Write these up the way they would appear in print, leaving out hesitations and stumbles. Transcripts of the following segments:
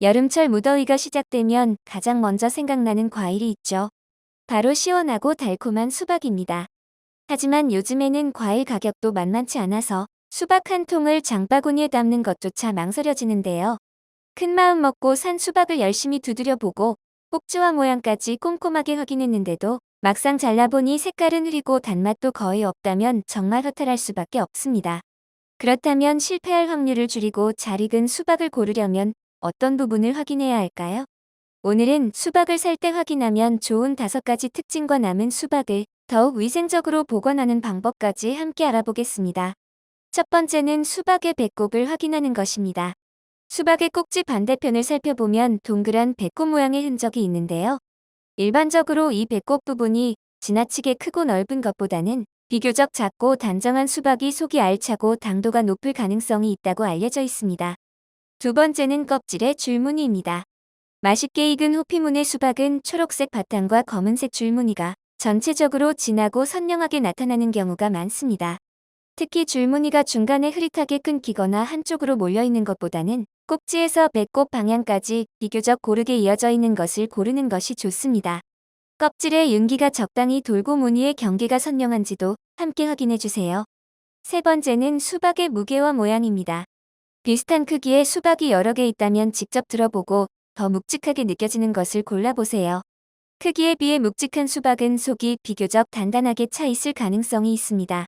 여름철 무더위가 시작되면 가장 먼저 생각나는 과일이 있죠. 바로 시원하고 달콤한 수박입니다. 하지만 요즘에는 과일 가격도 만만치 않아서 수박 한 통을 장바구니에 담는 것조차 망설여지는데요. 큰 마음 먹고 산 수박을 열심히 두드려보고 꼭지와 모양까지 꼼꼼하게 확인했는데도 막상 잘라보니 색깔은 흐리고 단맛도 거의 없다면 정말 허탈할 수밖에 없습니다. 그렇다면 실패할 확률을 줄이고 잘 익은 수박을 고르려면 어떤 부분을 확인해야 할까요? 오늘은 수박을 살 때 확인하면 좋은 5가지 특징과 남은 수박을 더욱 위생적으로 보관하는 방법까지 함께 알아보겠습니다. 첫 번째는 수박의 배꼽을 확인하는 것입니다. 수박의 꼭지 반대편을 살펴보면 동그란 배꼽 모양의 흔적이 있는데요. 일반적으로 이 배꼽 부분이 지나치게 크고 넓은 것보다는 비교적 작고 단정한 수박이 속이 알차고 당도가 높을 가능성이 있다고 알려져 있습니다. 두 번째는 껍질의 줄무늬입니다. 맛있게 익은 호피무늬 수박은 초록색 바탕과 검은색 줄무늬가 전체적으로 진하고 선명하게 나타나는 경우가 많습니다. 특히 줄무늬가 중간에 흐릿하게 끊기거나 한쪽으로 몰려있는 것보다는 꼭지에서 배꼽 방향까지 비교적 고르게 이어져 있는 것을 고르는 것이 좋습니다. 껍질에 윤기가 적당히 돌고 무늬의 경계가 선명한지도 함께 확인해주세요. 세 번째는 수박의 무게와 모양입니다. 비슷한 크기의 수박이 여러 개 있다면 직접 들어보고 더 묵직하게 느껴지는 것을 골라보세요. 크기에 비해 묵직한 수박은 속이 비교적 단단하게 차 있을 가능성이 있습니다.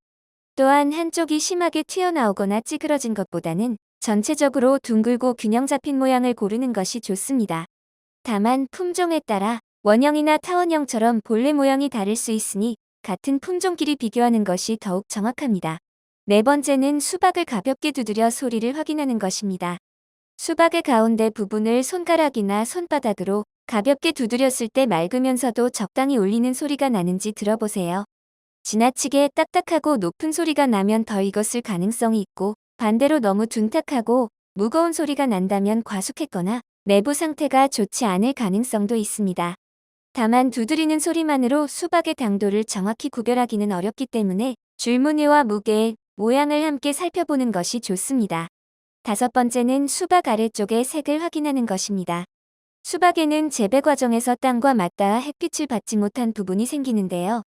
또한 한쪽이 심하게 튀어나오거나 찌그러진 것보다는 전체적으로 둥글고 균형 잡힌 모양을 고르는 것이 좋습니다. 다만 품종에 따라 원형이나 타원형처럼 본래 모양이 다를 수 있으니 같은 품종끼리 비교하는 것이 더욱 정확합니다. 네 번째는 수박을 가볍게 두드려 소리를 확인하는 것입니다. 수박의 가운데 부분을 손가락이나 손바닥으로 가볍게 두드렸을 때 맑으면서도 적당히 울리는 소리가 나는지 들어보세요. 지나치게 딱딱하고 높은 소리가 나면 더 익었을 가능성이 있고, 반대로 너무 둔탁하고 무거운 소리가 난다면 과숙했거나 내부 상태가 좋지 않을 가능성도 있습니다. 다만 두드리는 소리만으로 수박의 당도를 정확히 구별하기는 어렵기 때문에 줄무늬와 무게, 모양을 함께 살펴보는 것이 좋습니다. 다섯 번째는 수박 아래쪽의 색을 확인하는 것입니다. 수박에는 재배 과정에서 땅과 맞닿아 햇빛을 받지 못한 부분이 생기는데요.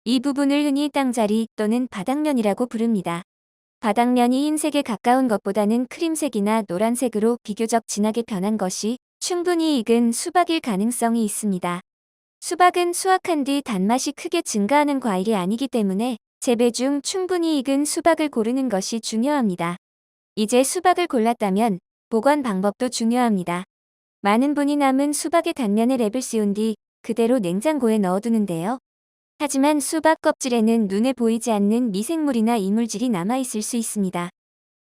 이 부분을 흔히 땅자리 또는 바닥면이라고 부릅니다. 바닥면이 흰색에 가까운 것보다는 크림색이나 노란색으로 비교적 진하게 변한 것이 충분히 익은 수박일 가능성이 있습니다. 수박은 수확한 뒤 단맛이 크게 증가하는 과일이 아니기 때문에 재배 중 충분히 익은 수박을 고르는 것이 중요합니다. 이제 수박을 골랐다면 보관 방법도 중요합니다. 많은 분이 남은 수박의 단면에 랩을 씌운 뒤 그대로 냉장고에 넣어두는데요. 하지만 수박 껍질에는 눈에 보이지 않는 미생물이나 이물질이 남아있을 수 있습니다.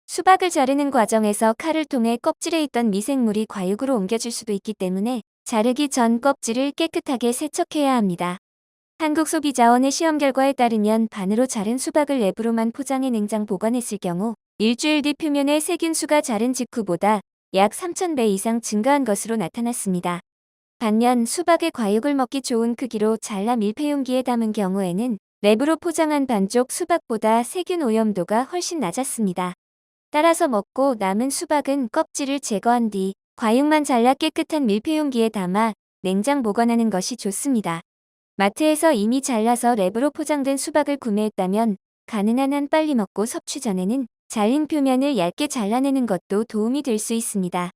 수박을 자르는 과정에서 칼을 통해 껍질에 있던 미생물이 과육으로 옮겨질 수도 있기 때문에 자르기 전 껍질을 깨끗하게 세척해야 합니다. 한국소비자원의 시험 결과에 따르면 반으로 자른 수박을 랩으로만 포장해 냉장 보관했을 경우 일주일 뒤 표면의 세균수가 자른 직후보다 약 3,000배 이상 증가한 것으로 나타났습니다. 반면 수박의 과육을 먹기 좋은 크기로 잘라 밀폐용기에 담은 경우에는 랩으로 포장한 반쪽 수박보다 세균 오염도가 훨씬 낮았습니다. 따라서 먹고 남은 수박은 껍질을 제거한 뒤 과육만 잘라 깨끗한 밀폐용기에 담아 냉장 보관하는 것이 좋습니다. 마트에서 이미 잘라서 랩으로 포장된 수박을 구매했다면 가능한 한 빨리 먹고 섭취 전에는 잘린 표면을 얇게 잘라내는 것도 도움이 될 수 있습니다.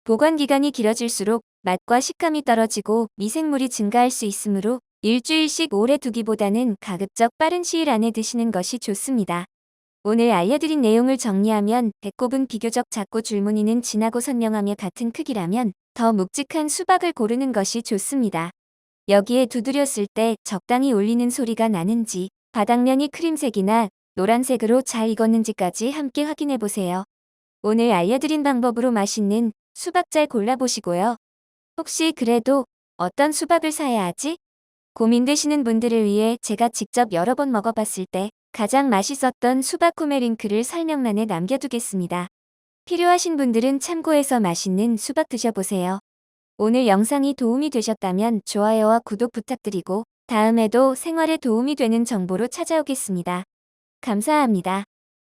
보관 기간이 길어질수록 맛과 식감이 떨어지고 미생물이 증가할 수 있으므로 일주일씩 오래 두기보다는 가급적 빠른 시일 안에 드시는 것이 좋습니다. 오늘 알려드린 내용을 정리하면 배꼽은 비교적 작고 줄무늬는 진하고 선명하며 같은 크기라면 더 묵직한 수박을 고르는 것이 좋습니다. 여기에 두드렸을 때 적당히 울리는 소리가 나는지, 바닥면이 크림색이나 노란색으로 잘 익었는지까지 함께 확인해 보세요. 오늘 알려드린 방법으로 맛있는 수박 잘 골라보시고요. 혹시 그래도 어떤 수박을 사야 하지? 고민되시는 분들을 위해 제가 직접 여러 번 먹어봤을 때 가장 맛있었던 수박 구매 링크를 설명란에 남겨두겠습니다. 필요하신 분들은 참고해서 맛있는 수박 드셔보세요. 오늘 영상이 도움이 되셨다면 좋아요와 구독 부탁드리고 다음에도 생활에 도움이 되는 정보로 찾아오겠습니다. 감사합니다.